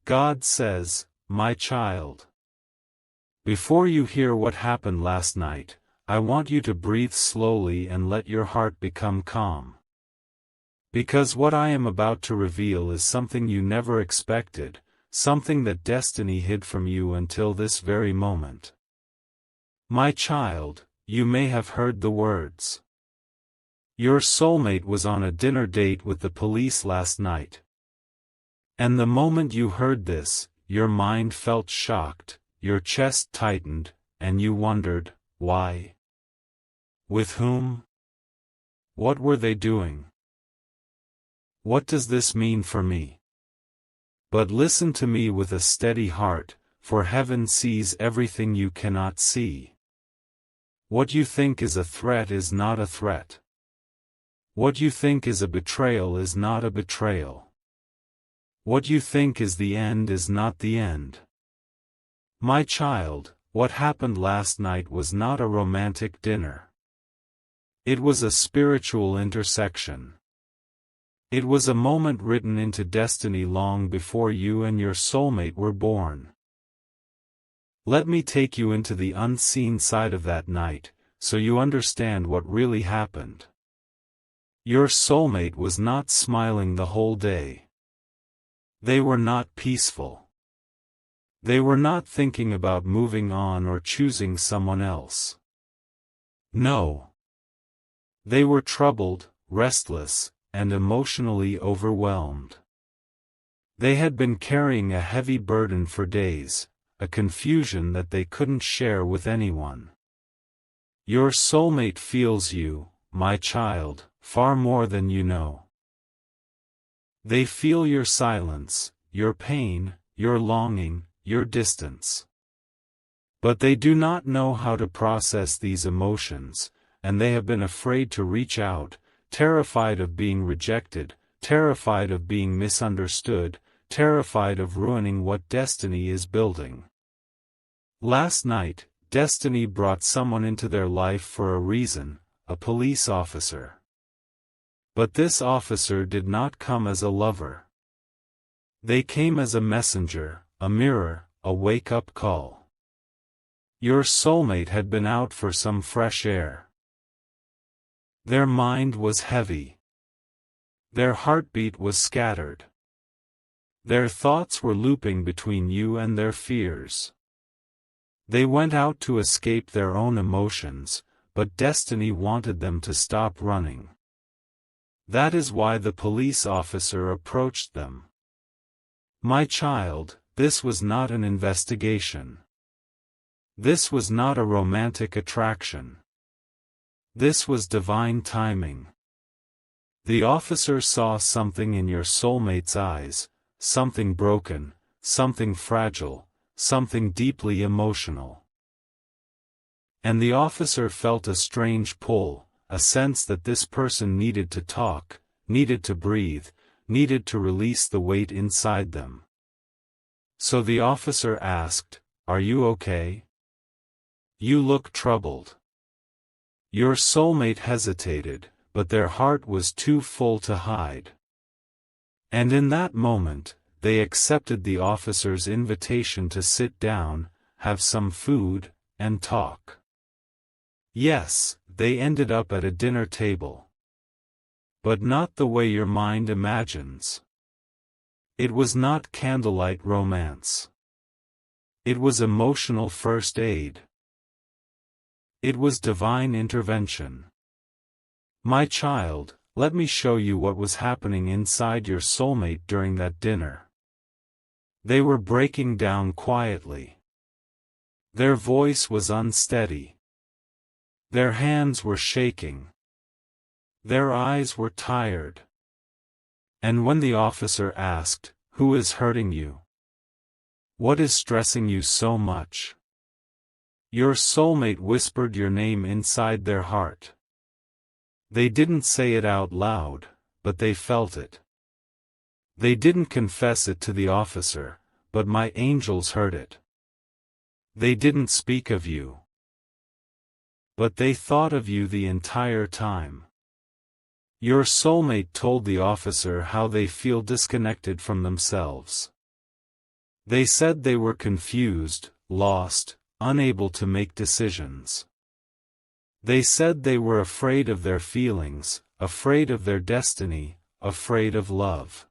God says, my child. Before you hear what happened last night, I want you to breathe slowly and let your heart become calm. Because what I am about to reveal is something you never expected, something that destiny hid from you until this very moment. My child, you may have heard the words. Your soulmate was on a dinner date with the police last night. And the moment you heard this, your mind felt shocked, your chest tightened, and you wondered, why? With whom? What were they doing? What does this mean for me? But listen to me with a steady heart, for heaven sees everything you cannot see. What you think is a threat is not a threat. What you think is a betrayal is not a betrayal. What you think is the end is not the end. My child, what happened last night was not a romantic dinner. It was a spiritual intersection. It was a moment written into destiny long before you and your soulmate were born. Let me take you into the unseen side of that night, so you understand what really happened. Your soulmate was not smiling the whole day. They were not peaceful. They were not thinking about moving on or choosing someone else. No. They were troubled, restless, and emotionally overwhelmed. They had been carrying a heavy burden for days, a confusion that they couldn't share with anyone. Your soulmate feels you, my child, far more than you know. They feel your silence, your pain, your longing, your distance. But they do not know how to process these emotions, and they have been afraid to reach out, terrified of being rejected, terrified of being misunderstood, terrified of ruining what destiny is building. Last night, destiny brought someone into their life for a reason, a police officer. But this officer did not come as a lover. They came as a messenger, a mirror, a wake-up call. Your soulmate had been out for some fresh air. Their mind was heavy. Their heartbeat was scattered. Their thoughts were looping between you and their fears. They went out to escape their own emotions, but destiny wanted them to stop running. That is why the police officer approached them. My child, this was not an investigation. This was not a romantic attraction. This was divine timing. The officer saw something in your soulmate's eyes, something broken, something fragile, something deeply emotional. And the officer felt a strange pull, a sense that this person needed to talk, needed to breathe, needed to release the weight inside them. So the officer asked, "Are you okay? You look troubled." Your soulmate hesitated, but their heart was too full to hide. And in that moment, they accepted the officer's invitation to sit down, have some food, and talk. Yes, they ended up at a dinner table. But not the way your mind imagines. It was not candlelight romance. It was emotional first aid. It was divine intervention. My child, let me show you what was happening inside your soulmate during that dinner. They were breaking down quietly. Their voice was unsteady. Their hands were shaking. Their eyes were tired. And when the officer asked, "Who is hurting you? What is stressing you so much?" your soulmate whispered your name inside their heart. They didn't say it out loud, but they felt it. They didn't confess it to the officer, but my angels heard it. They didn't speak of you, but they thought of you the entire time. Your soulmate told the officer how they feel disconnected from themselves. They said they were confused, lost, unable to make decisions. They said they were afraid of their feelings, afraid of their destiny, afraid of love.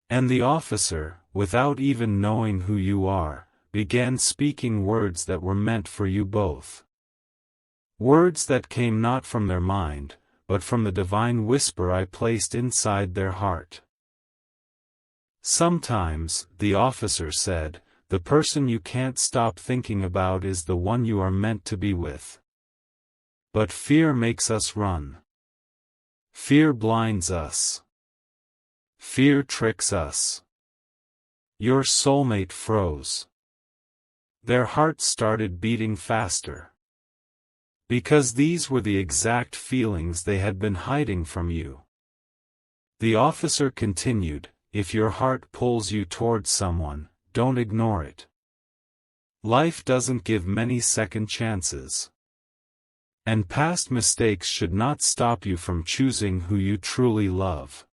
And the officer, without even knowing who you are, began speaking words that were meant for you both. Words that came not from their mind, but from the divine whisper I placed inside their heart. Sometimes, the officer said, the person you can't stop thinking about is the one you are meant to be with. But fear makes us run. Fear blinds us. Fear tricks us. Your soulmate froze. Their hearts started beating faster. Because these were the exact feelings they had been hiding from you. The officer continued, if your heart pulls you towards someone, don't ignore it. Life doesn't give many second chances. And past mistakes should not stop you from choosing who you truly love.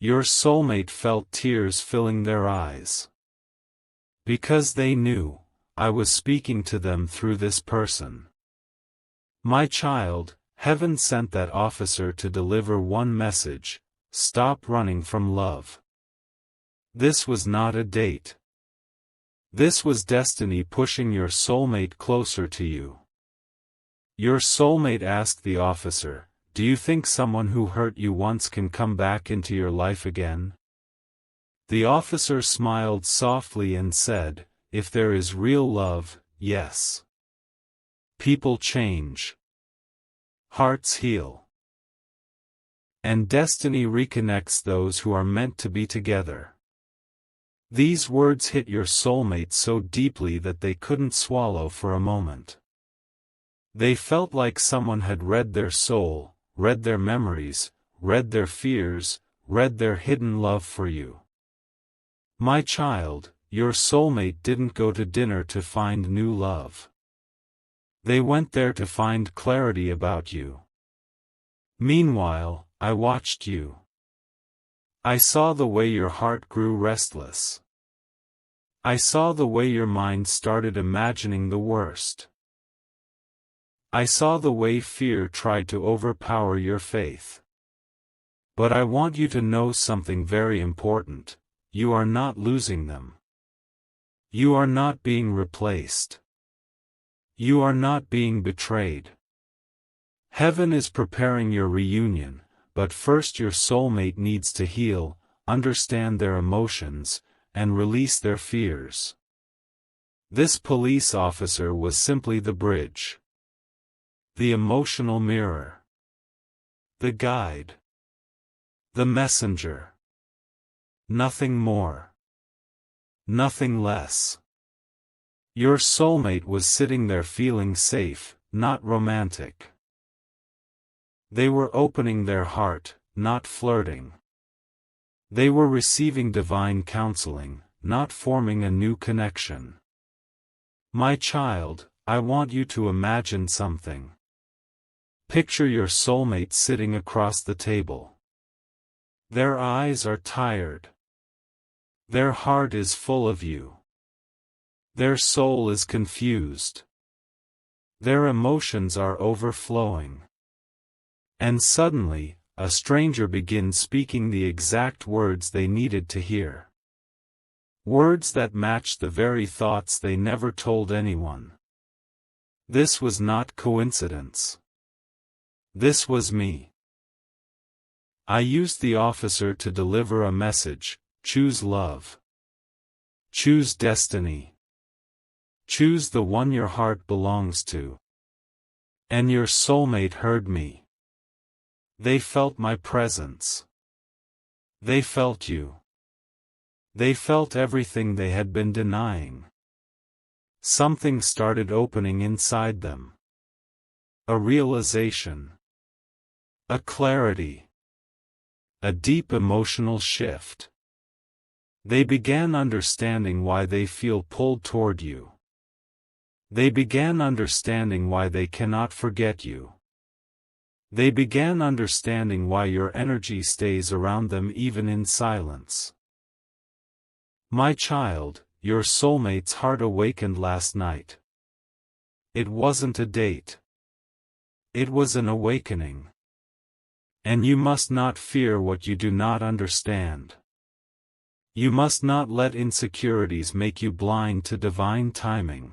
Your soulmate felt tears filling their eyes. Because they knew, I was speaking to them through this person. My child, heaven sent that officer to deliver one message: stop running from love. This was not a date. This was destiny pushing your soulmate closer to you. Your soulmate asked the officer, do you think someone who hurt you once can come back into your life again? The officer smiled softly and said, if there is real love, yes. People change. Hearts heal. And destiny reconnects those who are meant to be together. These words hit your soulmate so deeply that they couldn't swallow for a moment. They felt like someone had read their soul, read their memories, read their fears, read their hidden love for you. My child, your soulmate didn't go to dinner to find new love. They went there to find clarity about you. Meanwhile, I watched you. I saw the way your heart grew restless. I saw the way your mind started imagining the worst. I saw the way fear tried to overpower your faith. But I want you to know something very important: you are not losing them. You are not being replaced. You are not being betrayed. Heaven is preparing your reunion, but first your soulmate needs to heal, understand their emotions, and release their fears. This police officer was simply the bridge. The emotional mirror. The guide. The messenger. Nothing more. Nothing less. Your soulmate was sitting there feeling safe, not romantic. They were opening their heart, not flirting. They were receiving divine counseling, not forming a new connection. My child, I want you to imagine something. Picture your soulmate sitting across the table. Their eyes are tired. Their heart is full of you. Their soul is confused. Their emotions are overflowing. And suddenly, a stranger begins speaking the exact words they needed to hear. Words that matched the very thoughts they never told anyone. This was not coincidence. This was me. I used the officer to deliver a message: choose love. Choose destiny. Choose the one your heart belongs to. And your soulmate heard me. They felt my presence. They felt you. They felt everything they had been denying. Something started opening inside them. A realization. A clarity. A deep emotional shift. They began understanding why they feel pulled toward you. They began understanding why they cannot forget you. They began understanding why your energy stays around them even in silence. My child, your soulmate's heart awakened last night. It wasn't a date. It was an awakening. And you must not fear what you do not understand. You must not let insecurities make you blind to divine timing.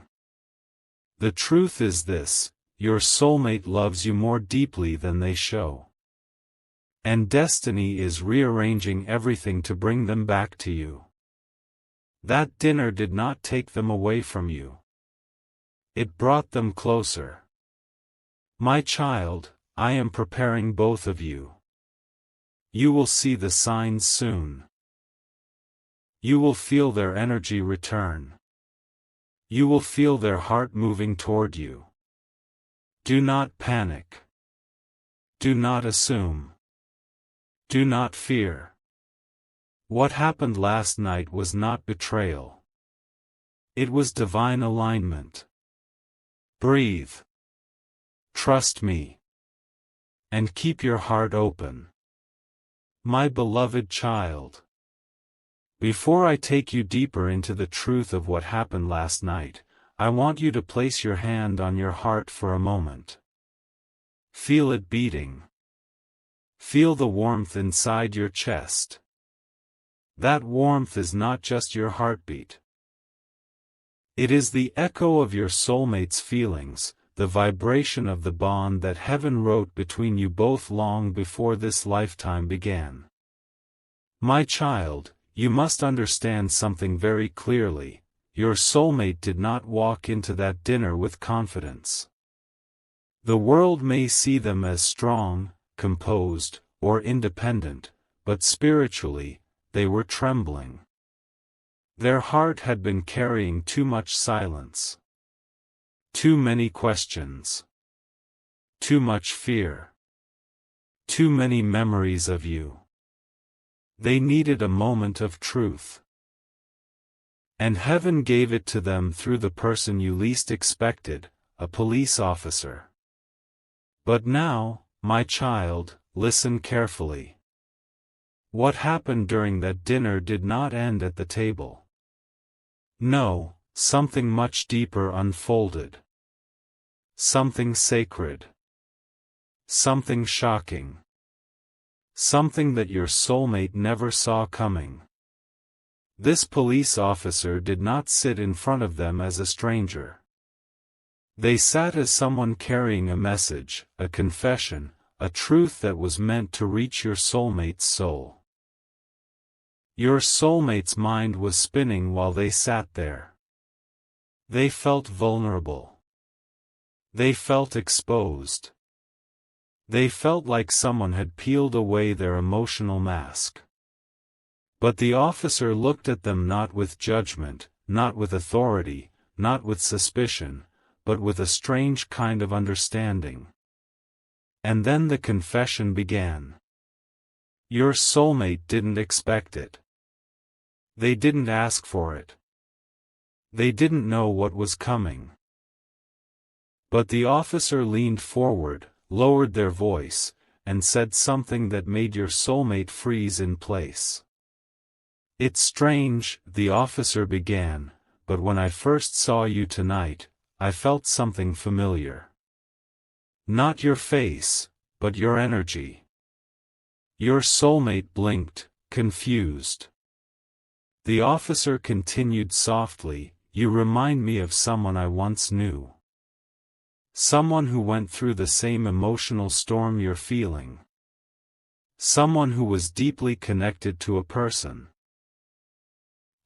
The truth is this: your soulmate loves you more deeply than they show. And destiny is rearranging everything to bring them back to you. That dinner did not take them away from you. It brought them closer. My child, I am preparing both of you. You will see the signs soon. You will feel their energy return. You will feel their heart moving toward you. Do not panic. Do not assume. Do not fear. What happened last night was not betrayal. It was divine alignment. Breathe. Trust me. And keep your heart open. My beloved child. Before I take you deeper into the truth of what happened last night, I want you to place your hand on your heart for a moment. Feel it beating. Feel the warmth inside your chest. That warmth is not just your heartbeat. It is the echo of your soulmate's feelings, the vibration of the bond that heaven wrote between you both long before this lifetime began. My child, you must understand something very clearly: your soulmate did not walk into that dinner with confidence. The world may see them as strong, composed, or independent, but spiritually, they were trembling. Their heart had been carrying too much silence. Too many questions. Too much fear. Too many memories of you. They needed a moment of truth. And heaven gave it to them through the person you least expected, a police officer. But now, my child, listen carefully. What happened during that dinner did not end at the table. No, something much deeper unfolded. Something sacred. Something shocking. Something that your soulmate never saw coming. This police officer did not sit in front of them as a stranger. They sat as someone carrying a message, a confession, a truth that was meant to reach your soulmate's soul. Your soulmate's mind was spinning while they sat there. They felt vulnerable. They felt exposed. They felt like someone had peeled away their emotional mask. But the officer looked at them not with judgment, not with authority, not with suspicion, but with a strange kind of understanding. And then the confession began. Your soulmate didn't expect it. They didn't ask for it. They didn't know what was coming. But the officer leaned forward, lowered their voice, and said something that made your soulmate freeze in place. It's strange, the officer began, but when I first saw you tonight, I felt something familiar. Not your face, but your energy. Your soulmate blinked, confused. The officer continued softly, you remind me of someone I once knew. Someone who went through the same emotional storm you're feeling. Someone who was deeply connected to a person.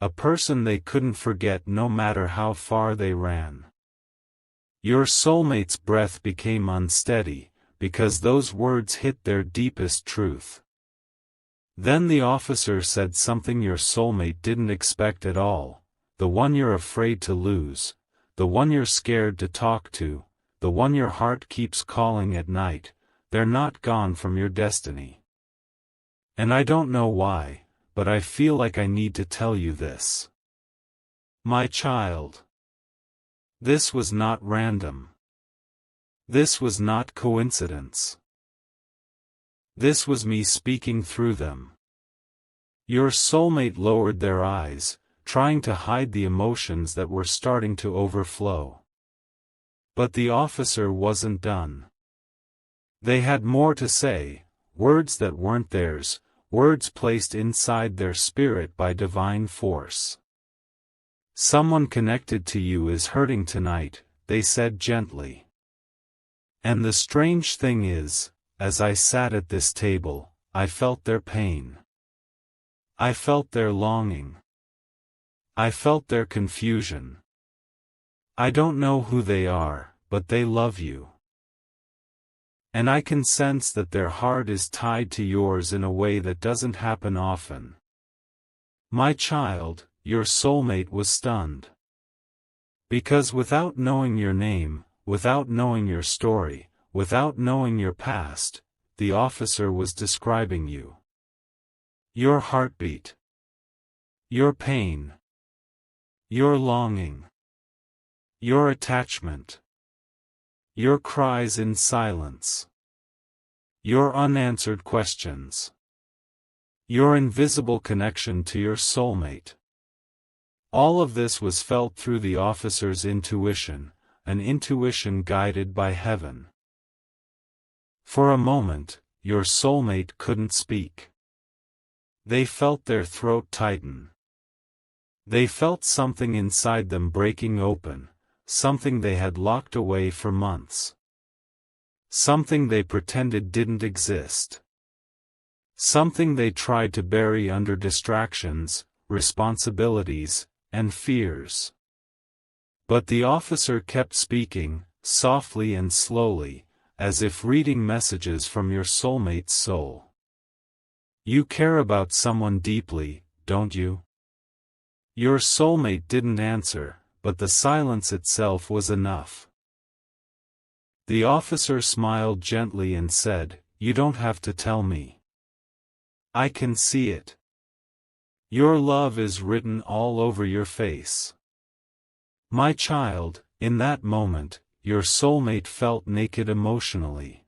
A person they couldn't forget no matter how far they ran. Your soulmate's breath became unsteady, because those words hit their deepest truth. Then the officer said something your soulmate didn't expect at all, the one you're afraid to lose, the one you're scared to talk to, the one your heart keeps calling at night. They're not gone from your destiny. And I don't know why, but I feel like I need to tell you this. My child. This was not random. This was not coincidence. This was me speaking through them. Your soulmate lowered their eyes, trying to hide the emotions that were starting to overflow. But the officer wasn't done. They had more to say, words that weren't theirs, words placed inside their spirit by divine force. "Someone connected to you is hurting tonight," they said gently. And the strange thing is, as I sat at this table, I felt their pain. I felt their longing. I felt their confusion. I don't know who they are, but they love you. And I can sense that their heart is tied to yours in a way that doesn't happen often. My child, your soulmate was stunned. Because without knowing your name, without knowing your story, without knowing your past, the officer was describing you. Your heartbeat. Your pain. Your longing. Your attachment. Your cries in silence. Your unanswered questions. Your invisible connection to your soulmate. All of this was felt through the officer's intuition, an intuition guided by heaven. For a moment, your soulmate couldn't speak. They felt their throat tighten. They felt something inside them breaking open, something they had locked away for months. Something they pretended didn't exist. Something they tried to bury under distractions, responsibilities, and fears. But the officer kept speaking, softly and slowly, as if reading messages from your soulmate's soul. "You care about someone deeply, don't you?" Your soulmate didn't answer, but the silence itself was enough. The officer smiled gently and said, "You don't have to tell me. I can see it. Your love is written all over your face." My child, in that moment, your soulmate felt naked emotionally.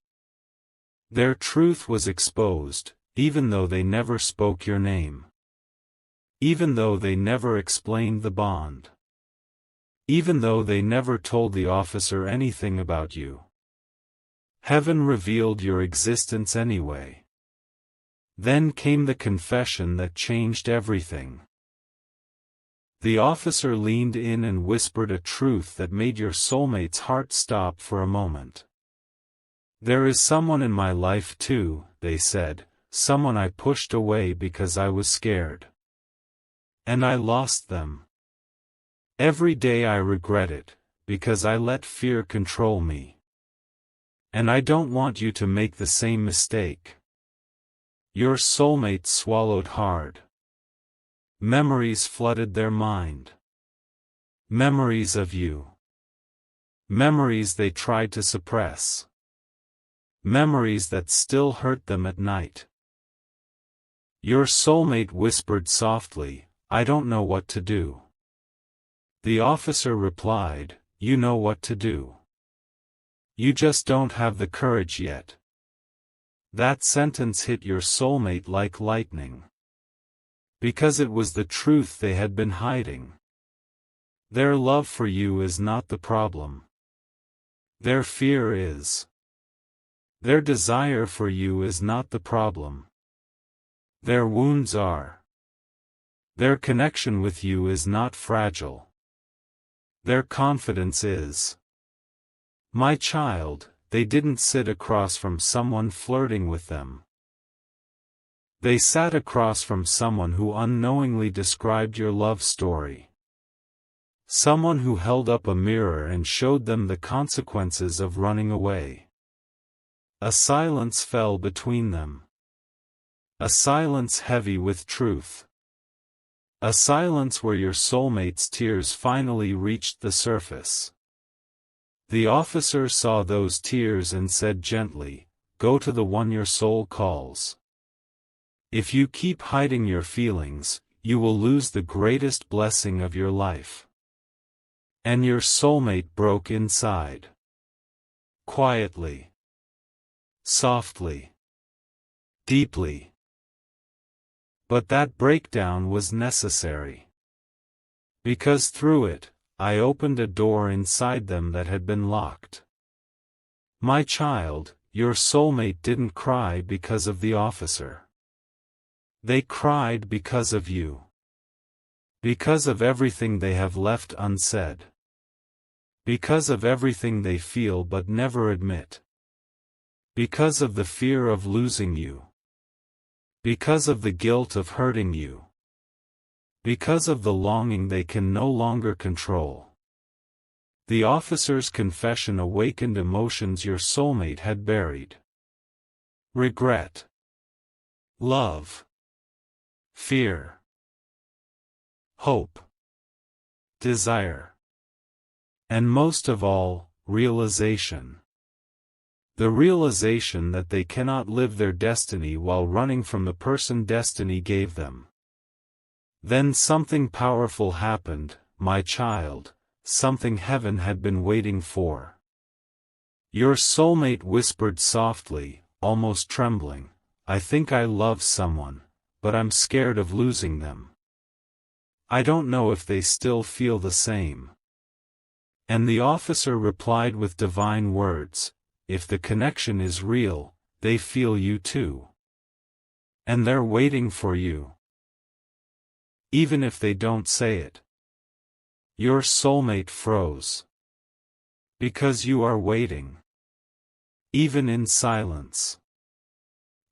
Their truth was exposed, even though they never spoke your name. Even though they never explained the bond. Even though they never told the officer anything about you. Heaven revealed your existence anyway. Then came the confession that changed everything. The officer leaned in and whispered a truth that made your soulmate's heart stop for a moment. "There is someone in my life too," they said, "someone I pushed away because I was scared. And I lost them. Every day I regret it, because I let fear control me. And I don't want you to make the same mistake." Your soulmate swallowed hard. Memories flooded their mind. Memories of you. Memories they tried to suppress. Memories that still hurt them at night. Your soulmate whispered softly, "I don't know what to do." The officer replied, "You know what to do. You just don't have the courage yet." That sentence hit your soulmate like lightning. Because it was the truth they had been hiding. Their love for you is not the problem. Their fear is. Their desire for you is not the problem. Their wounds are. Their connection with you is not fragile. Their confidence is. My child, they didn't sit across from someone flirting with them. They sat across from someone who unknowingly described your love story. Someone who held up a mirror and showed them the consequences of running away. A silence fell between them. A silence heavy with truth. A silence where your soulmate's tears finally reached the surface. The officer saw those tears and said gently, "Go to the one your soul calls. If you keep hiding your feelings, you will lose the greatest blessing of your life." And your soulmate broke inside. Quietly. Softly. Deeply. But that breakdown was necessary. Because through it, I opened a door inside them that had been locked. My child, your soulmate didn't cry because of the officer. They cried because of you. Because of everything they have left unsaid. Because of everything they feel but never admit. Because of the fear of losing you. Because of the guilt of hurting you. Because of the longing they can no longer control. The officer's confession awakened emotions your soulmate had buried. Regret. Love. Fear. Hope. Desire. And most of all, realization. The realization that they cannot live their destiny while running from the person destiny gave them. Then something powerful happened, my child, something heaven had been waiting for. Your soulmate whispered softly, almost trembling, I think I love someone, but I'm scared of losing them. I don't know if they still feel the same. And the officer replied with divine words, if the connection is real, they feel you too. And they're waiting for you. Even if they don't say it. Your soulmate froze. Because you are waiting. Even in silence.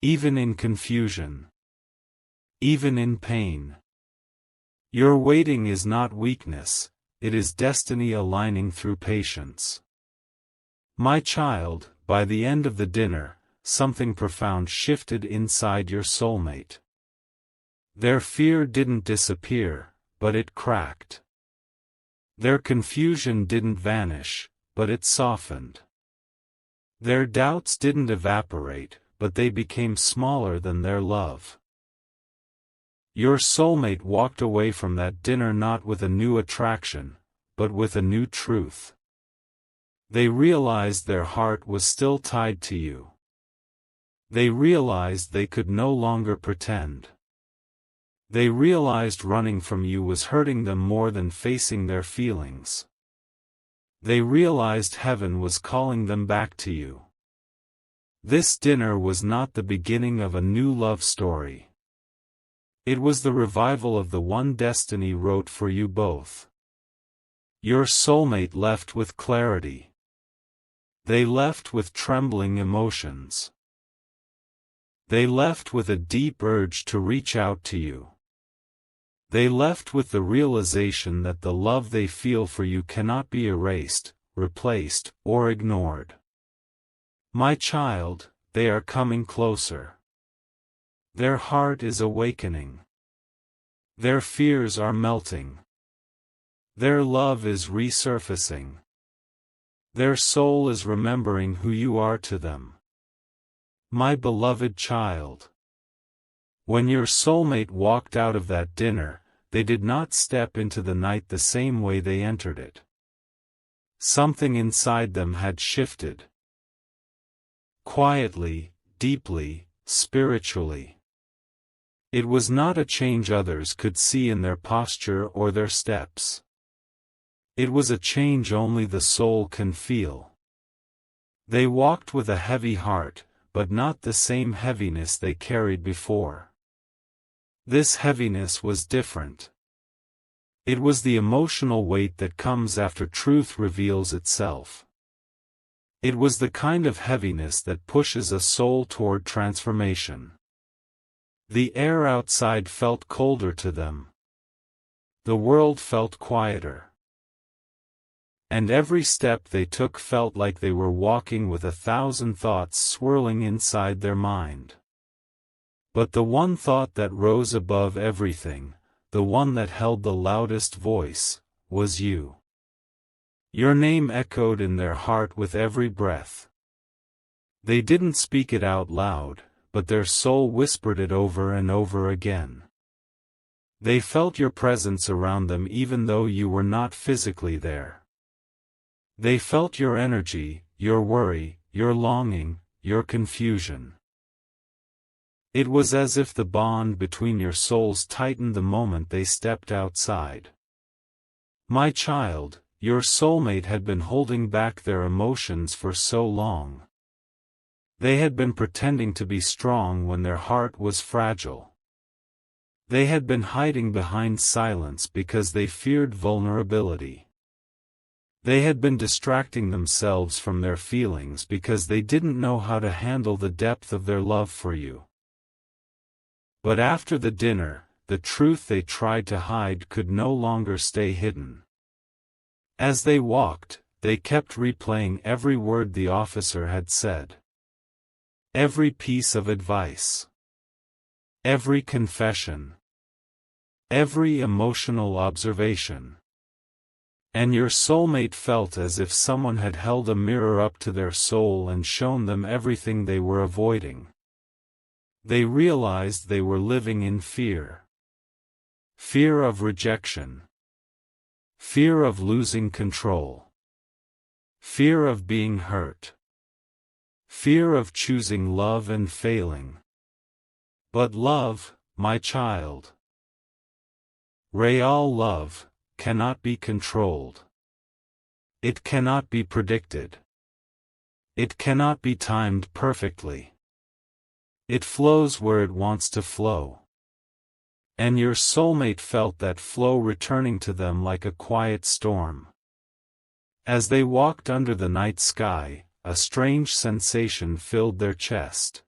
Even in confusion. Even in pain. Your waiting is not weakness, it is destiny aligning through patience. My child, by the end of the dinner, something profound shifted inside your soulmate. Their fear didn't disappear, but it cracked. Their confusion didn't vanish, but it softened. Their doubts didn't evaporate, but they became smaller than their love. Your soulmate walked away from that dinner not with a new attraction, but with a new truth. They realized their heart was still tied to you. They realized they could no longer pretend. They realized running from you was hurting them more than facing their feelings. They realized heaven was calling them back to you. This dinner was not the beginning of a new love story. It was the revival of the one destiny wrote for you both. Your soulmate left with clarity. They left with trembling emotions. They left with a deep urge to reach out to you. They left with the realization that the love they feel for you cannot be erased, replaced, or ignored. My child, they are coming closer. Their heart is awakening. Their fears are melting. Their love is resurfacing. Their soul is remembering who you are to them. My beloved child. When your soulmate walked out of that dinner, they did not step into the night the same way they entered it. Something inside them had shifted. Quietly, deeply, spiritually. It was not a change others could see in their posture or their steps. It was a change only the soul can feel. They walked with a heavy heart, but not the same heaviness they carried before. This heaviness was different. It was the emotional weight that comes after truth reveals itself. It was the kind of heaviness that pushes a soul toward transformation. The air outside felt colder to them. The world felt quieter. And every step they took felt like they were walking with 1,000 thoughts swirling inside their mind. But the one thought that rose above everything, the one that held the loudest voice, was you. Your name echoed in their heart with every breath. They didn't speak it out loud, but their soul whispered it over and over again. They felt your presence around them even though you were not physically there. They felt your energy, your worry, your longing, your confusion. It was as if the bond between your souls tightened the moment they stepped outside. My child, your soulmate had been holding back their emotions for so long. They had been pretending to be strong when their heart was fragile. They had been hiding behind silence because they feared vulnerability. They had been distracting themselves from their feelings because they didn't know how to handle the depth of their love for you. But after the dinner, the truth they tried to hide could no longer stay hidden. As they walked, they kept replaying every word the officer had said. Every piece of advice. Every confession. Every emotional observation. And your soulmate felt as if someone had held a mirror up to their soul and shown them everything they were avoiding. They realized they were living in fear. Fear of rejection. Fear of losing control. Fear of being hurt. Fear of choosing love and failing. But love, my child, real love, cannot be controlled. It cannot be predicted. It cannot be timed perfectly. It flows where it wants to flow. And your soulmate felt that flow returning to them like a quiet storm. As they walked under the night sky, a strange sensation filled their chest.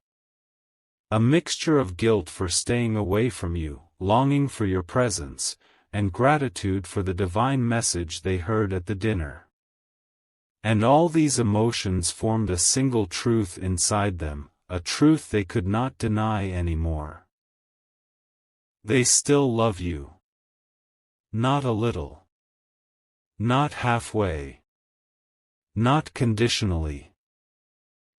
A mixture of guilt for staying away from you, longing for your presence, and gratitude for the divine message they heard at the dinner. And all these emotions formed a single truth inside them, a truth they could not deny anymore. They still love you. Not a little. Not halfway. Not conditionally.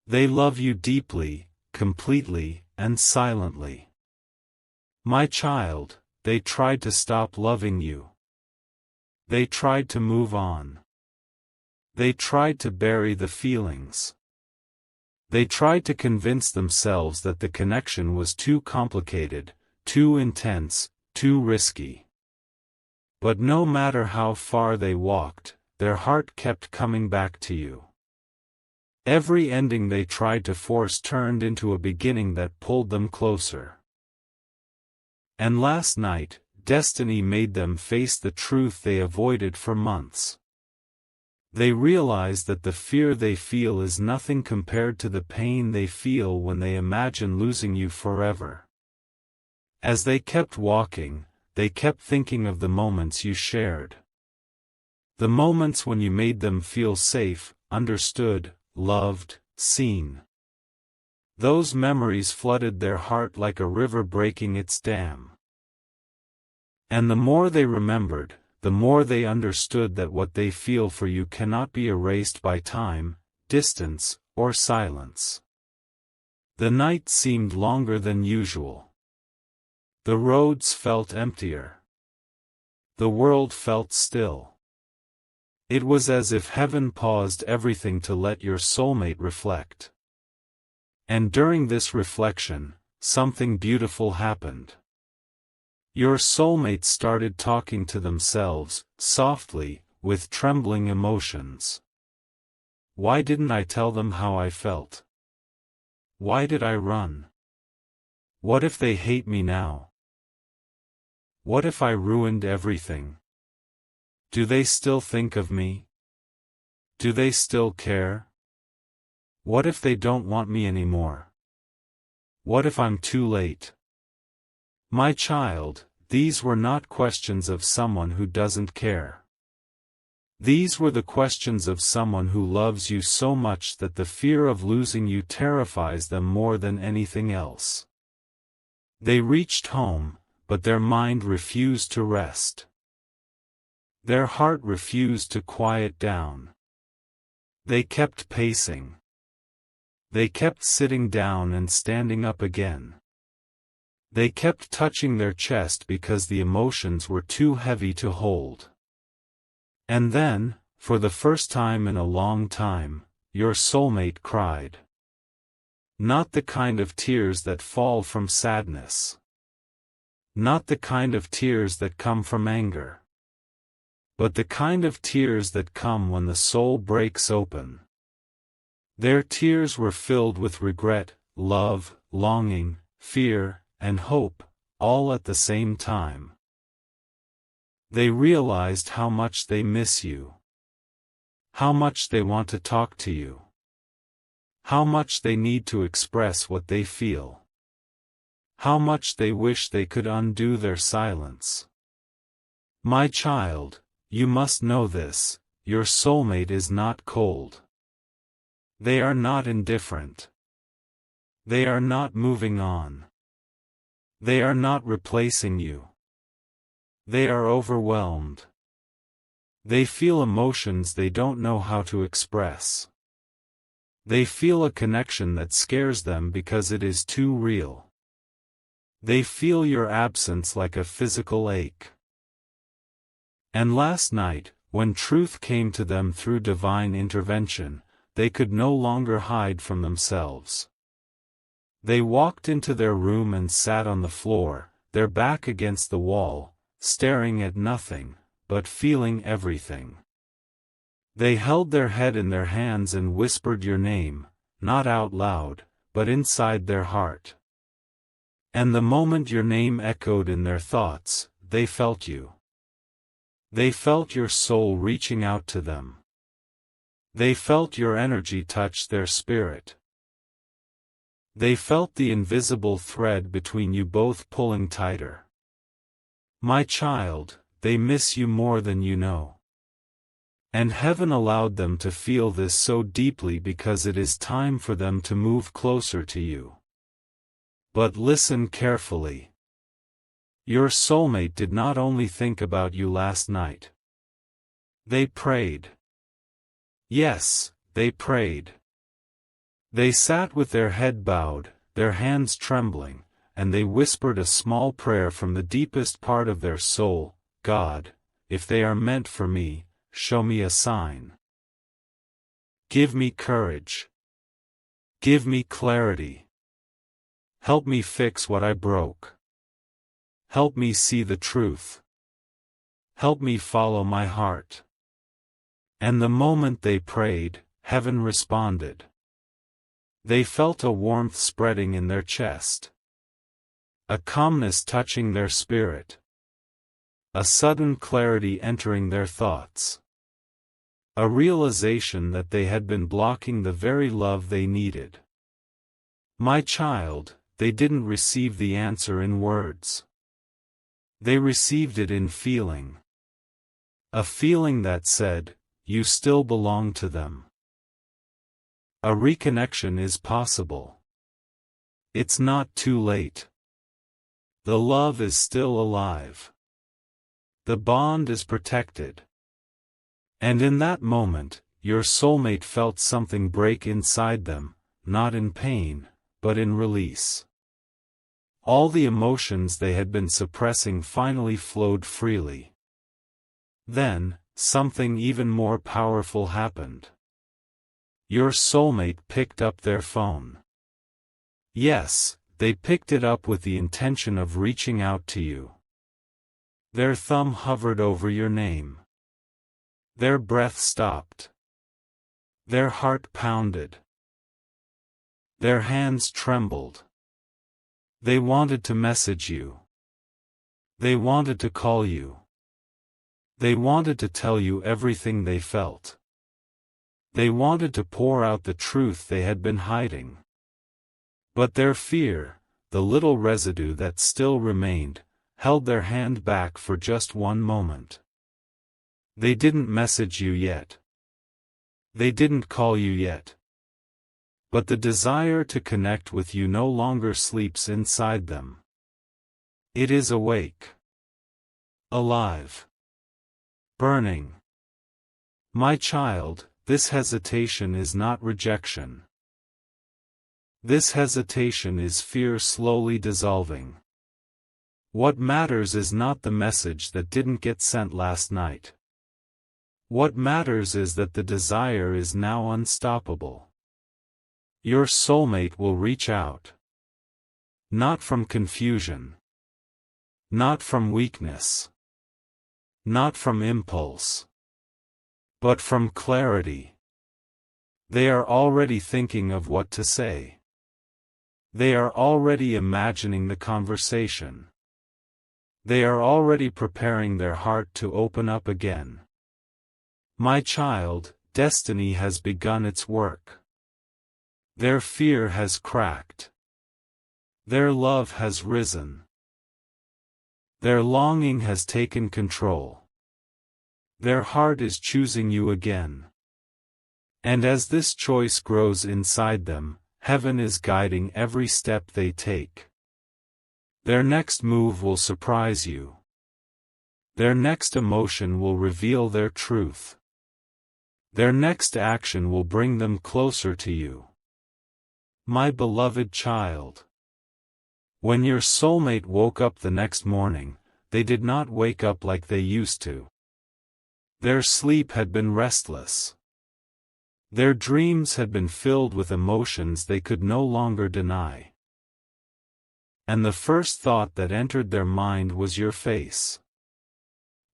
They love you deeply, completely, and silently. My child, they tried to stop loving you. They tried to move on. They tried to bury the feelings. They tried to convince themselves that the connection was too complicated, too intense, too risky. But no matter how far they walked, their heart kept coming back to you. Every ending they tried to force turned into a beginning that pulled them closer. And last night, destiny made them face the truth they avoided for months. They realized that the fear they feel is nothing compared to the pain they feel when they imagine losing you forever. As they kept walking, they kept thinking of the moments you shared. The moments when you made them feel safe, understood, loved, seen. Those memories flooded their heart like a river breaking its dam. And the more they remembered, the more they understood that what they feel for you cannot be erased by time, distance, or silence. The night seemed longer than usual. The roads felt emptier. The world felt still. It was as if heaven paused everything to let your soulmate reflect. And during this reflection, something beautiful happened. Your soulmate started talking to themselves, softly, with trembling emotions. Why didn't I tell them how I felt? Why did I run? What if they hate me now? What if I ruined everything? Do they still think of me? Do they still care? What if they don't want me anymore? What if I'm too late? My child, these were not questions of someone who doesn't care. These were the questions of someone who loves you so much that the fear of losing you terrifies them more than anything else. They reached home, but their mind refused to rest. Their heart refused to quiet down. They kept pacing. They kept sitting down and standing up again. They kept touching their chest because the emotions were too heavy to hold. And then, for the first time in a long time, your soulmate cried. Not the kind of tears that fall from sadness. Not the kind of tears that come from anger. but the kind of tears that come when the soul breaks open. Their tears were filled with regret, love, longing, fear, and hope, all at the same time. They realized how much they miss you. How much they want to talk to you. How much they need to express what they feel. How much they wish they could undo their silence. My child, you must know this, your soulmate is not cold. They are not indifferent. They are not moving on. They are not replacing you. They are overwhelmed. They feel emotions they don't know how to express. They feel a connection that scares them because it is too real. They feel your absence like a physical ache. And last night, when truth came to them through divine intervention, they could no longer hide from themselves. They walked into their room and sat on the floor, their back against the wall, staring at nothing, but feeling everything. They held their head in their hands and whispered your name, not out loud, but inside their heart. And the moment your name echoed in their thoughts, they felt you. They felt your soul reaching out to them. They felt your energy touch their spirit. They felt the invisible thread between you both pulling tighter. My child, they miss you more than you know. And heaven allowed them to feel this so deeply because it is time for them to move closer to you. But listen carefully. Your soulmate did not only think about you last night. They prayed. Yes, they prayed. They sat with their head bowed, their hands trembling, and they whispered a small prayer from the deepest part of their soul. God, if they are meant for me, show me a sign. Give me courage. Give me clarity. Help me fix what I broke. Help me see the truth. Help me follow my heart. And the moment they prayed, heaven responded. They felt a warmth spreading in their chest. A calmness touching their spirit. A sudden clarity entering their thoughts. A realization that they had been blocking the very love they needed. My child, they didn't receive the answer in words. They received it in feeling. A feeling that said, you still belong to them. A reconnection is possible. It's not too late. The love is still alive. The bond is protected. And in that moment, your soulmate felt something break inside them, not in pain, but in release. All the emotions they had been suppressing finally flowed freely. Then, something even more powerful happened. Your soulmate picked up their phone. Yes, they picked it up with the intention of reaching out to you. Their thumb hovered over your name. Their breath stopped. Their heart pounded. Their hands trembled. They wanted to message you. They wanted to call you. They wanted to tell you everything they felt. They wanted to pour out the truth they had been hiding. But their fear, the little residue that still remained, held their hand back for just one moment. They didn't message you yet. They didn't call you yet. But the desire to connect with you no longer sleeps inside them. It is awake. Alive. Burning. My child, this hesitation is not rejection. This hesitation is fear slowly dissolving. What matters is not the message that didn't get sent last night. What matters is that the desire is now unstoppable. Your soulmate will reach out. Not from confusion. Not from weakness. Not from impulse, but from clarity. They are already thinking of what to say. They are already imagining the conversation. They are already preparing their heart to open up again. My child, destiny has begun its work. Their fear has cracked. Their love has risen. Their longing has taken control. Their heart is choosing you again. And as this choice grows inside them, heaven is guiding every step they take. Their next move will surprise you. Their next emotion will reveal their truth. Their next action will bring them closer to you. My beloved child. When your soulmate woke up the next morning, they did not wake up like they used to. Their sleep had been restless. Their dreams had been filled with emotions they could no longer deny. And the first thought that entered their mind was your face.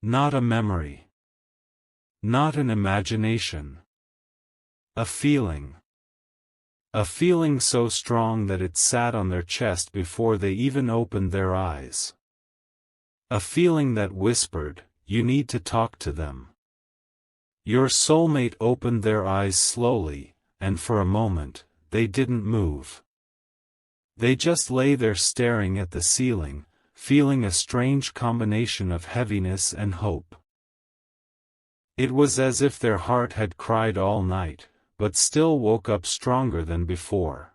Not a memory. Not an imagination. A feeling. A feeling so strong that it sat on their chest before they even opened their eyes. A feeling that whispered, "You need to talk to them." Your soulmate opened their eyes slowly, and for a moment, they didn't move. They just lay there staring at the ceiling, feeling a strange combination of heaviness and hope. It was as if their heart had cried all night, but still woke up stronger than before.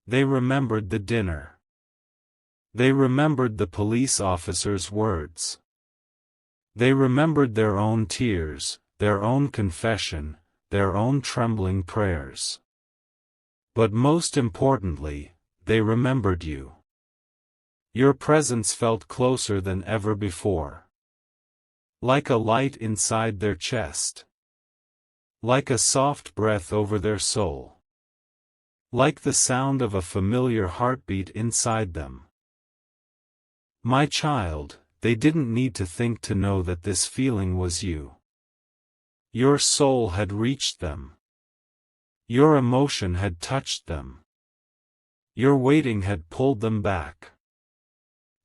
They remembered the dinner. They remembered the police officer's words. They remembered their own tears, their own confession, their own trembling prayers. But most importantly, they remembered you. Your presence felt closer than ever before. Like a light inside their chest. Like a soft breath over their soul. Like the sound of a familiar heartbeat inside them. My child, they didn't need to think to know that this feeling was you. Your soul had reached them. Your emotion had touched them. Your waiting had pulled them back.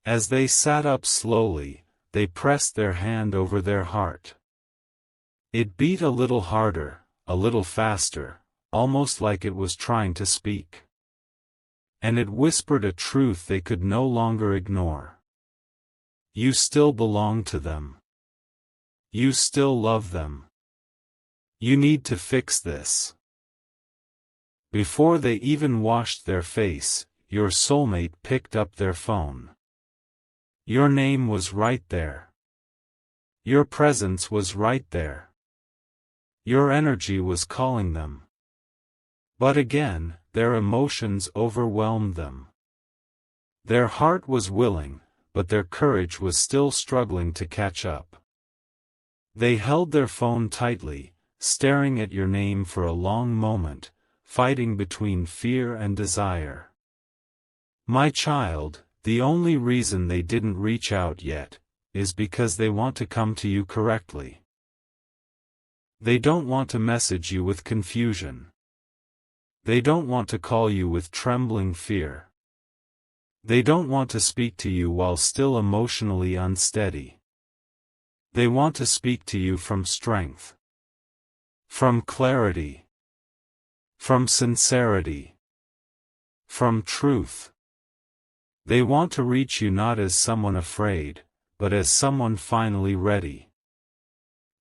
As they sat up slowly, they pressed their hand over their heart. It beat a little harder, a little faster, almost like it was trying to speak. And it whispered a truth they could no longer ignore. You still belong to them. You still love them. You need to fix this. Before they even washed their face, your soulmate picked up their phone. Your name was right there. Your presence was right there. Your energy was calling them. But again, their emotions overwhelmed them. Their heart was willing, but their courage was still struggling to catch up. They held their phone tightly, staring at your name for a long moment, fighting between fear and desire. My child, the only reason they didn't reach out yet, is because they want to come to you correctly. They don't want to message you with confusion. They don't want to call you with trembling fear. They don't want to speak to you while still emotionally unsteady. They want to speak to you from strength. From clarity. From sincerity. From truth. They want to reach you not as someone afraid, but as someone finally ready.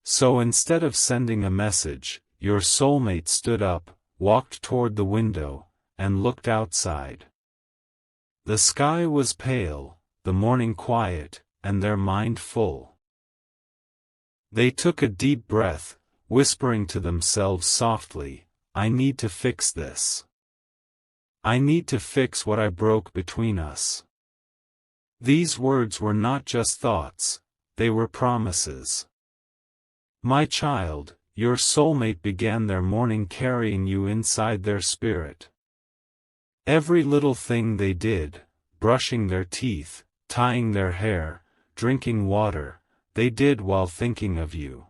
So instead of sending a message, your soulmate stood up, walked toward the window, and looked outside. The sky was pale, the morning quiet, and their mind full. They took a deep breath, whispering to themselves softly, "I need to fix this. I need to fix what I broke between us." These words were not just thoughts, they were promises. My child, your soulmate began their morning carrying you inside their spirit. Every little thing they did, brushing their teeth, tying their hair, drinking water, they did while thinking of you.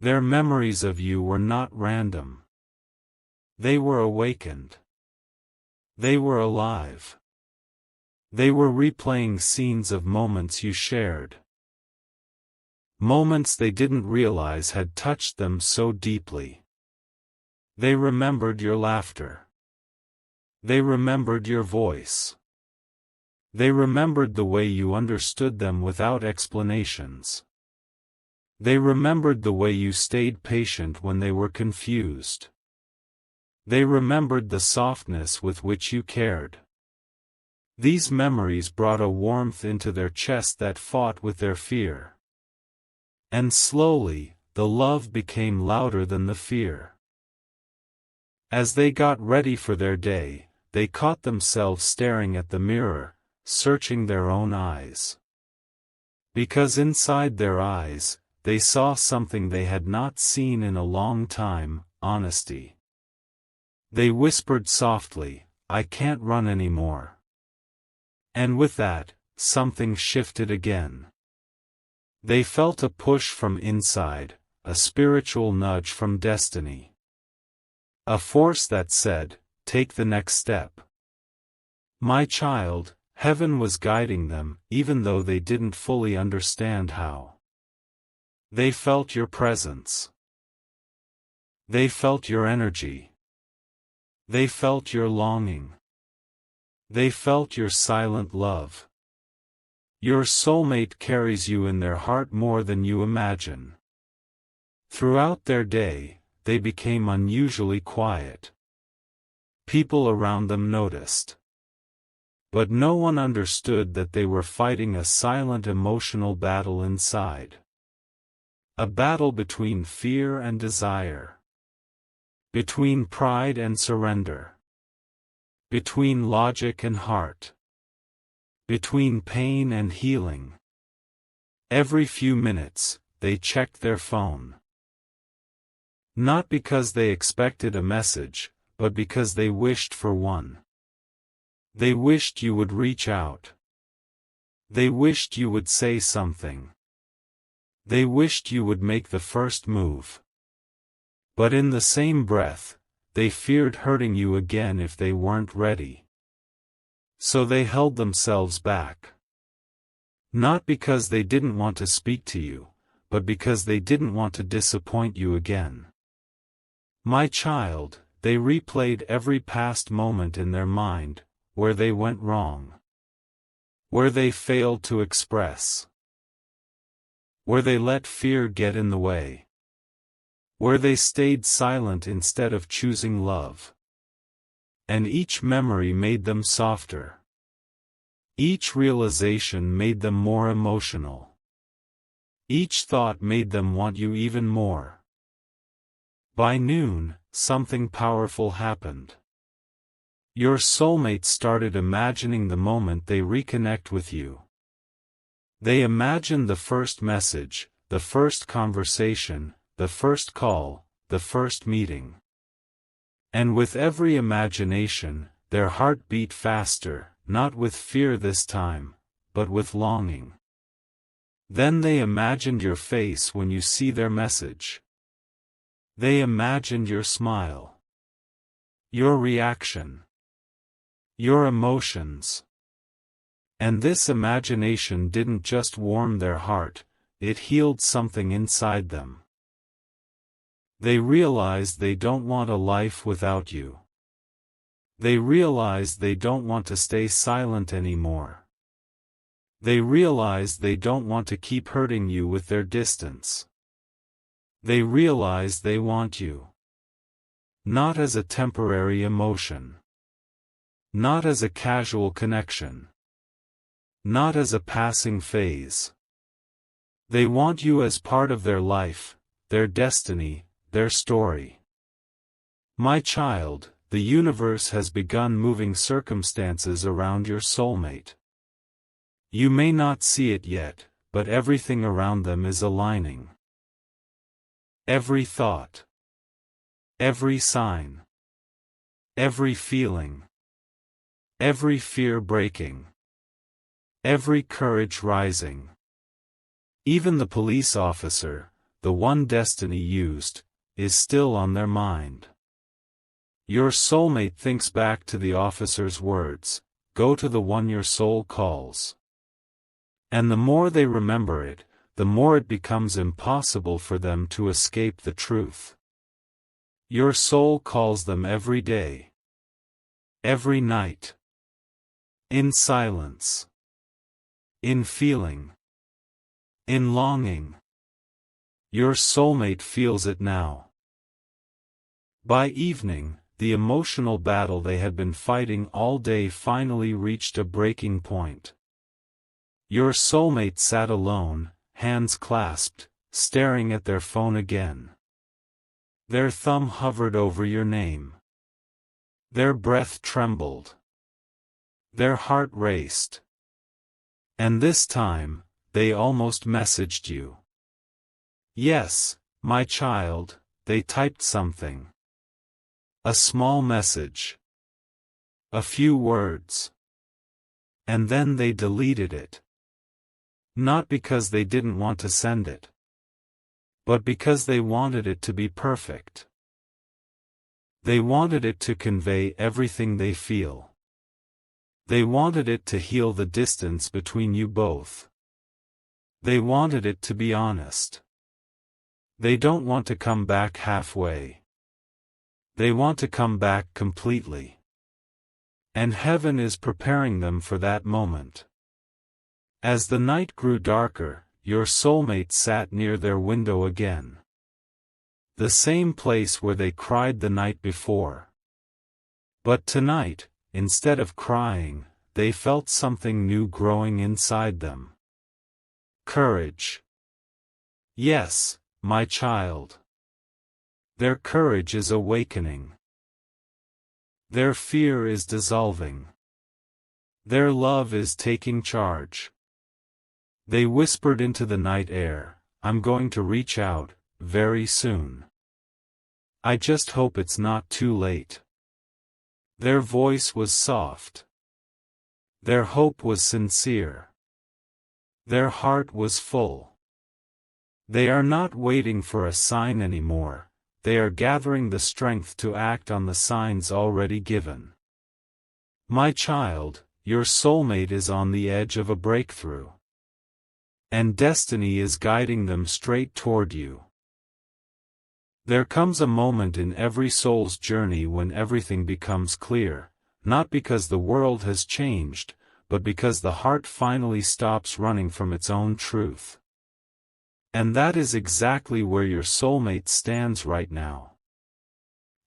Their memories of you were not random. They were awakened. They were alive. They were replaying scenes of moments you shared. Moments they didn't realize had touched them so deeply. They remembered your laughter. They remembered your voice. They remembered the way you understood them without explanations. They remembered the way you stayed patient when they were confused. They remembered the softness with which you cared. These memories brought a warmth into their chest that fought with their fear. And slowly, the love became louder than the fear. As they got ready for their day, they caught themselves staring at the mirror, searching their own eyes. Because inside their eyes, they saw something they had not seen in a long time: honesty. They whispered softly, "I can't run anymore." And with that, something shifted again. They felt a push from inside, a spiritual nudge from destiny. A force that said, "Take the next step." My child, heaven was guiding them, even though they didn't fully understand how. They felt your presence. They felt your energy. They felt your longing. They felt your silent love. Your soulmate carries you in their heart more than you imagine. Throughout their day, they became unusually quiet. People around them noticed. But no one understood that they were fighting a silent emotional battle inside. A battle between fear and desire. Between pride and surrender. Between logic and heart. Between pain and healing. Every few minutes, they checked their phone. Not because they expected a message, but because they wished for one. They wished you would reach out. They wished you would say something. They wished you would make the first move. But in the same breath, they feared hurting you again if they weren't ready. So they held themselves back. Not because they didn't want to speak to you, but because they didn't want to disappoint you again. My child, they replayed every past moment in their mind, where they went wrong. Where they failed to express. Where they let fear get in the way. Where they stayed silent instead of choosing love. And each memory made them softer. Each realization made them more emotional. Each thought made them want you even more. By noon, something powerful happened. Your soulmate started imagining the moment they reconnect with you. They imagined the first message, the first conversation, the first call, the first meeting. And with every imagination, their heart beat faster, not with fear this time, but with longing. Then they imagined your face when you see their message. They imagined your smile. Your reaction. Your emotions. And this imagination didn't just warm their heart, it healed something inside them. They realized they don't want a life without you. They realized they don't want to stay silent anymore. They realized they don't want to keep hurting you with their distance. They realized they want you. Not as a temporary emotion. Not as a casual connection. Not as a passing phase. They want you as part of their life, their destiny, their story. My child, the universe has begun moving circumstances around your soulmate. You may not see it yet, but everything around them is aligning. Every thought. Every sign. Every feeling. Every fear breaking. Every courage rising. Even the police officer, the one destiny used, is still on their mind. Your soulmate thinks back to the officer's words, "Go to the one your soul calls." And the more they remember it, the more it becomes impossible for them to escape the truth. Your soul calls them every day. Every night. In silence. In feeling. In longing. Your soulmate feels it now. By evening, the emotional battle they had been fighting all day finally reached a breaking point. Your soulmate sat alone, hands clasped, staring at their phone again. Their thumb hovered over your name. Their breath trembled. Their heart raced. And this time, they almost messaged you. "Yes, my child," they typed something. A small message. A few words. And then they deleted it. Not because they didn't want to send it, but because they wanted it to be perfect. They wanted it to convey everything they feel. They wanted it to heal the distance between you both. They wanted it to be honest. They don't want to come back halfway. They want to come back completely. And heaven is preparing them for that moment. As the night grew darker, your soulmate sat near their window again. The same place where they cried the night before. But tonight, instead of crying, they felt something new growing inside them. Courage. Yes, my child. Their courage is awakening. Their fear is dissolving. Their love is taking charge. They whispered into the night air, "I'm going to reach out, very soon. I just hope it's not too late." Their voice was soft. Their hope was sincere. Their heart was full. They are not waiting for a sign anymore, they are gathering the strength to act on the signs already given. My child, your soulmate is on the edge of a breakthrough. And destiny is guiding them straight toward you. There comes a moment in every soul's journey when everything becomes clear, not because the world has changed, but because the heart finally stops running from its own truth. And that is exactly where your soulmate stands right now.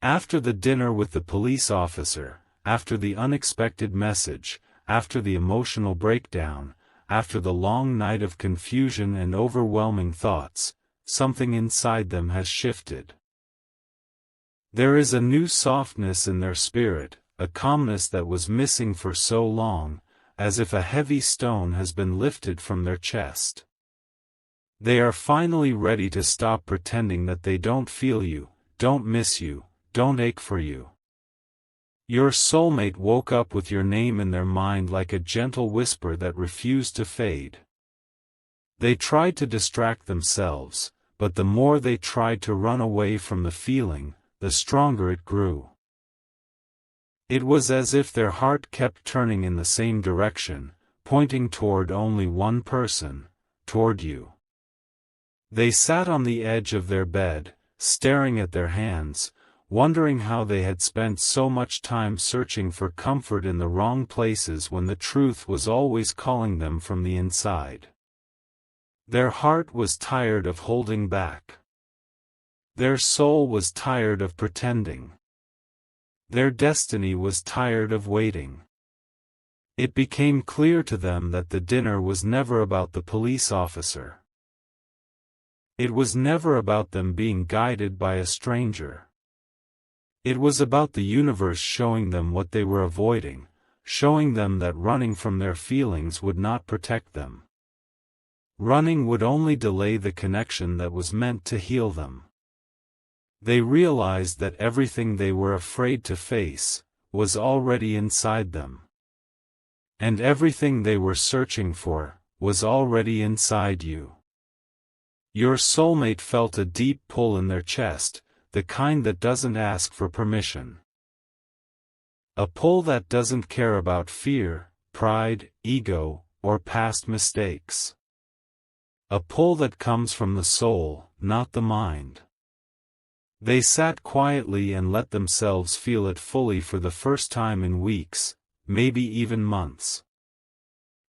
After the dinner with the police officer, after the unexpected message, after the emotional breakdown, after the long night of confusion and overwhelming thoughts, something inside them has shifted. There is a new softness in their spirit, a calmness that was missing for so long, as if a heavy stone has been lifted from their chest. They are finally ready to stop pretending that they don't feel you, don't miss you, don't ache for you. Your soulmate woke up with your name in their mind like a gentle whisper that refused to fade. They tried to distract themselves, but the more they tried to run away from the feeling, the stronger it grew. It was as if their heart kept turning in the same direction, pointing toward only one person, toward you. They sat on the edge of their bed, staring at their hands, wondering how they had spent so much time searching for comfort in the wrong places when the truth was always calling them from the inside. Their heart was tired of holding back. Their soul was tired of pretending. Their destiny was tired of waiting. It became clear to them that the dinner was never about the police officer. It was never about them being guided by a stranger. It was about the universe showing them what they were avoiding, showing them that running from their feelings would not protect them. Running would only delay the connection that was meant to heal them. They realized that everything they were afraid to face was already inside them. And everything they were searching for was already inside you. Your soulmate felt a deep pull in their chest, the kind that doesn't ask for permission. A pull that doesn't care about fear, pride, ego, or past mistakes. A pull that comes from the soul, not the mind. They sat quietly and let themselves feel it fully for the first time in weeks, maybe even months.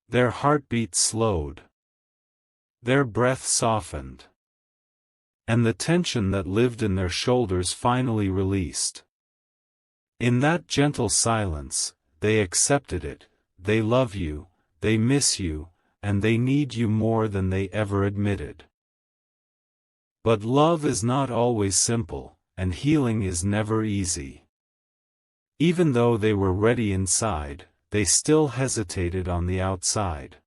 Their heartbeat slowed. Their breath softened. And the tension that lived in their shoulders finally released. In that gentle silence, they accepted it. They love you, they miss you, and they need you more than they ever admitted. But love is not always simple, and healing is never easy. Even though they were ready inside, they still hesitated on the outside.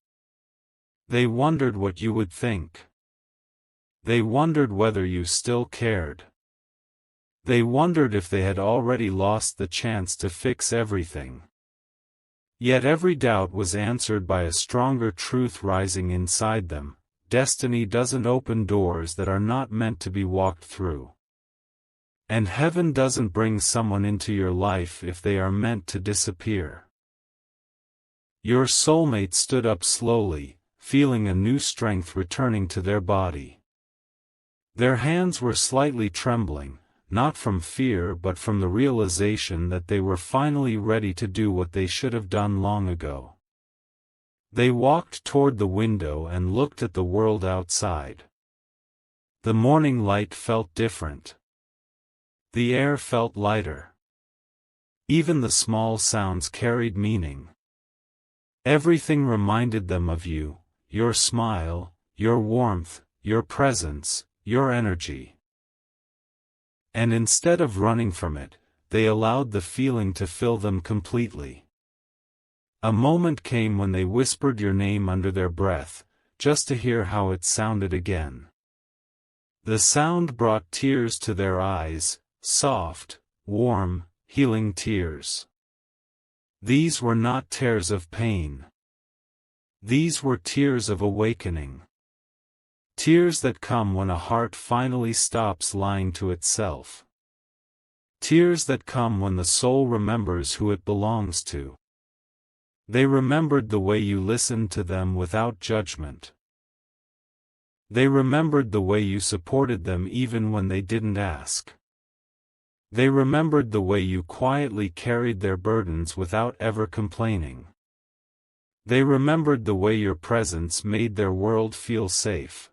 They wondered what you would think. They wondered whether you still cared. They wondered if they had already lost the chance to fix everything. Yet every doubt was answered by a stronger truth rising inside them: destiny doesn't open doors that are not meant to be walked through. And heaven doesn't bring someone into your life if they are meant to disappear. Your soulmate stood up slowly, feeling a new strength returning to their body. Their hands were slightly trembling, not from fear but from the realization that they were finally ready to do what they should have done long ago. They walked toward the window and looked at the world outside. The morning light felt different. The air felt lighter. Even the small sounds carried meaning. Everything reminded them of you, your smile, your warmth, your presence, your energy. And instead of running from it, they allowed the feeling to fill them completely. A moment came when they whispered your name under their breath, just to hear how it sounded again. The sound brought tears to their eyes, soft, warm, healing tears. These were not tears of pain. These were tears of awakening. Tears that come when a heart finally stops lying to itself. Tears that come when the soul remembers who it belongs to. They remembered the way you listened to them without judgment. They remembered the way you supported them even when they didn't ask. They remembered the way you quietly carried their burdens without ever complaining. They remembered the way your presence made their world feel safe.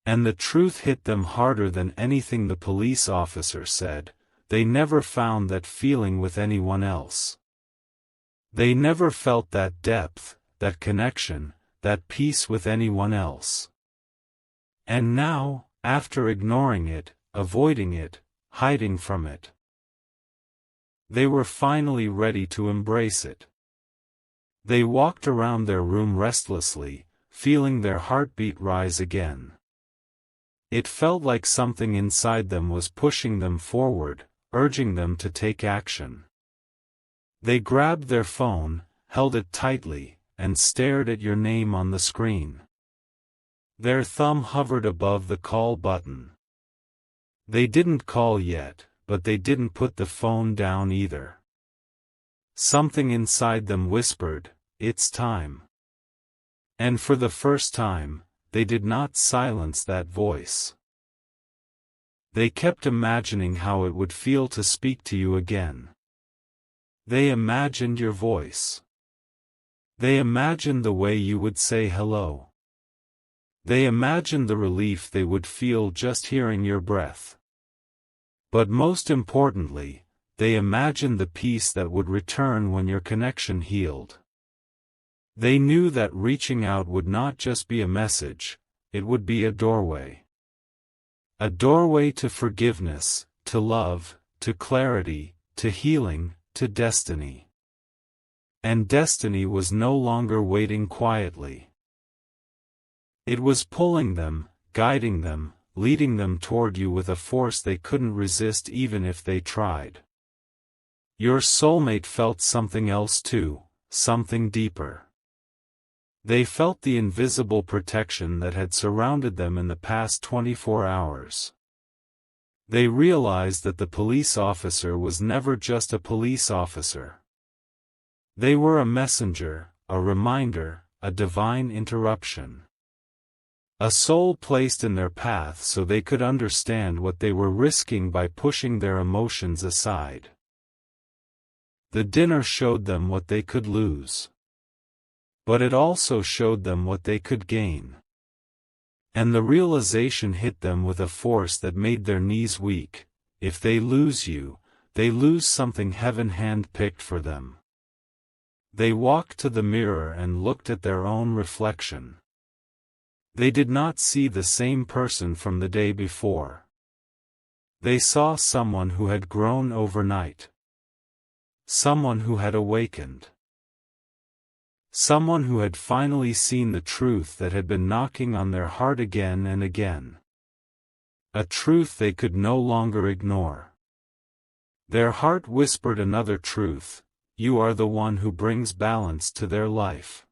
And the truth hit them harder than anything the police officer said: they never found that feeling with anyone else. They never felt that depth, that connection, that peace with anyone else. And now, after ignoring it, avoiding it, hiding from it, they were finally ready to embrace it. They walked around their room restlessly, feeling their heartbeat rise again. It felt like something inside them was pushing them forward, urging them to take action. They grabbed their phone, held it tightly, and stared at your name on the screen. Their thumb hovered above the call button. They didn't call yet, but they didn't put the phone down either. Something inside them whispered, "It's time." And for the first time, they did not silence that voice. They kept imagining how it would feel to speak to you again. They imagined your voice. They imagined the way you would say hello. They imagined the relief they would feel just hearing your breath. But most importantly, they imagined the peace that would return when your connection healed. They knew that reaching out would not just be a message, it would be a doorway. A doorway to forgiveness, to love, to clarity, to healing, to destiny. And destiny was no longer waiting quietly. It was pulling them, guiding them, leading them toward you with a force they couldn't resist even if they tried. Your soulmate felt something else too, something deeper. They felt the invisible protection that had surrounded them in the past 24 hours. They realized that the police officer was never just a police officer. They were a messenger, a reminder, a divine interruption. A soul placed in their path so they could understand what they were risking by pushing their emotions aside. The dinner showed them what they could lose. But it also showed them what they could gain. And the realization hit them with a force that made their knees weak. If they lose you, they lose something heaven hand-picked for them. They walked to the mirror and looked at their own reflection. They did not see the same person from the day before. They saw someone who had grown overnight. Someone who had awakened. Someone who had finally seen the truth that had been knocking on their heart again and again. A truth they could no longer ignore. Their heart whispered another truth: you are the one who brings balance to their life.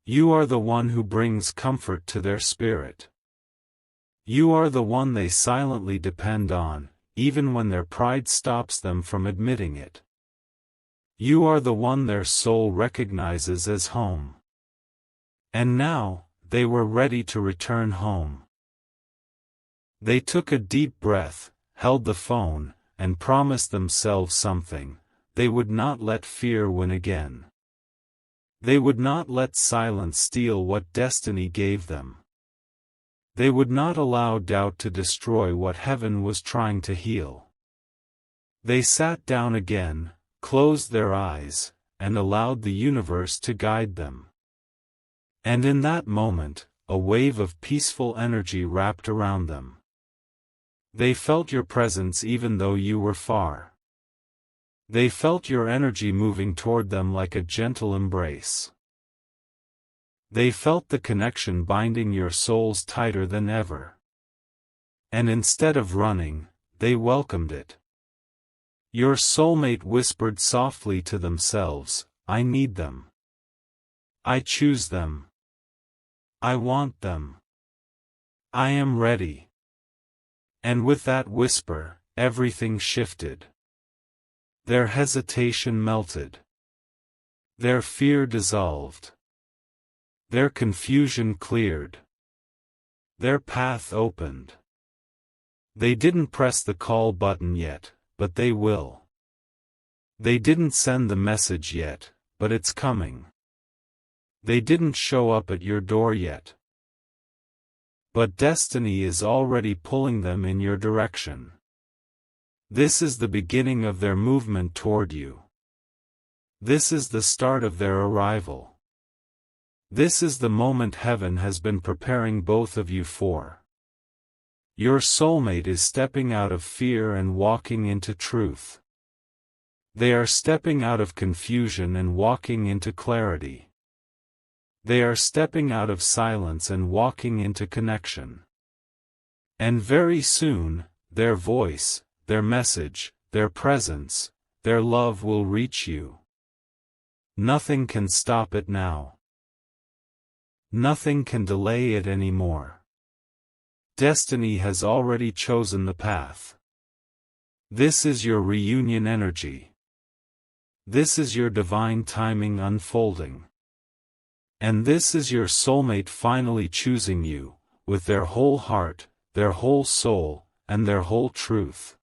You are the one who brings comfort to their spirit. You are the one they silently depend on, even when their pride stops them from admitting it. You are the one their soul recognizes as home. And now, they were ready to return home. They took a deep breath, held the phone, and promised themselves something: they would not let fear win again. They would not let silence steal what destiny gave them. They would not allow doubt to destroy what heaven was trying to heal. They sat down again, closed their eyes, and allowed the universe to guide them. And in that moment, a wave of peaceful energy wrapped around them. They felt your presence even though you were far. They felt your energy moving toward them like a gentle embrace. They felt the connection binding your souls tighter than ever. And instead of running, they welcomed it. Your soulmate whispered softly to themselves, I need them. I choose them. I want them. I am ready. And with that whisper, everything shifted. Their hesitation melted. Their fear dissolved. Their confusion cleared. Their path opened. They didn't press the call button yet, but they will. They didn't send the message yet, but it's coming. They didn't show up at your door yet. But destiny is already pulling them in your direction. This is the beginning of their movement toward you. This is the start of their arrival. This is the moment heaven has been preparing both of you for. Your soulmate is stepping out of fear and walking into truth. They are stepping out of confusion and walking into clarity. They are stepping out of silence and walking into connection. And very soon, their voice, their message, their presence, their love will reach you. Nothing can stop it now. Nothing can delay it anymore. Destiny has already chosen the path. This is your reunion energy. This is your divine timing unfolding. And this is your soulmate finally choosing you, with their whole heart, their whole soul, and their whole truth.